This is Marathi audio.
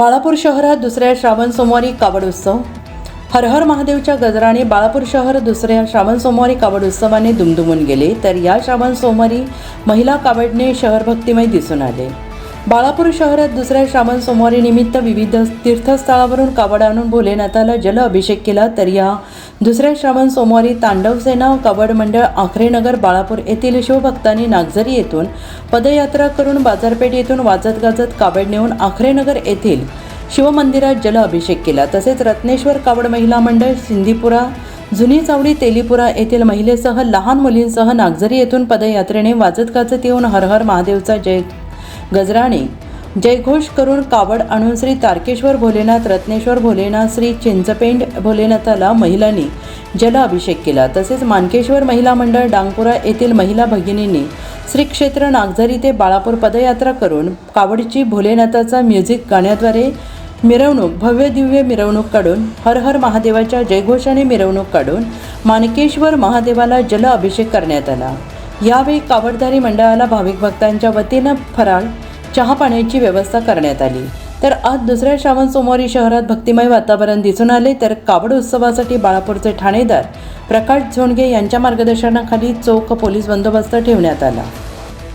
बाळापूर शहरात दुसऱ्या श्रावण सोमवारी कावड उत्सव. हर हर महादेवच्या गजराने बाळापूर शहर दुसऱ्या श्रावण सोमवारी कावड उत्सवाने दुमदुमून गेले. तर या श्रावण सोमवारी महिला कावडने शहर भक्तिमय दिसून आले. बाळापूर शहरात दुसऱ्या श्रावण सोमवारी निमित्त विविध तीर्थस्थळावरून कावड आणून भोलेनाथाला जल अभिषेक केला. तर या दुसऱ्या श्रावण सोमवारी तांडवसेना कावड मंडळ आखरेनगर बाळापूर येथील शिवभक्तांनी नागझरी येथून पदयात्रा करून बाजारपेठ येथून वाजत गाजत कावड नेऊन आखरेनगर येथील शिवमंदिरात जल अभिषेक केला. तसेच रत्नेश्वर कावड महिला मंडळ सिंदीपुरा जुनी चावडी तेलीपुरा येथील महिलेसह लहान मुलींसह नागझरी येथून पदयात्रेने वाजत गाजत येऊन हर हर महादेवचा गजराने जयघोष करून कावड आणून श्री तारकेश्वर भोलेनाथ, रत्नेश्वर भोलेनाथ, श्री चिंचपेंड भोलेनाथाला महिलांनी जल अभिषेक केला. तसेच मानकेश्वर महिला मंडळ डांगपुरा येथील महिला भगिनींनी श्री क्षेत्र नागझरी ते बाळापूर पदयात्रा करून कावडची भोलेनाथाचा म्युझिक गाण्याद्वारे मिरवणूक भव्य दिव्य मिरवणूक काढून हर हर महादेवाच्या जयघोषाने मिरवणूक काढून मानकेश्वर महादेवाला जल अभिषेक करण्यात आला. यावेळी कावडधारी मंडळाला भाविक भक्तांच्या वतीनं फराळ चहा पाण्याची व्यवस्था करण्यात आली. तर आज दुसऱ्या श्रावण सोमवारी शहरात भक्तिमय वातावरण दिसून आले. तर कावड उत्सवासाठी बाळापूरचे ठाणेदार प्रकाश झोंडगे यांच्या मार्गदर्शनाखाली चोख पोलीस बंदोबस्त ठेवण्यात आला.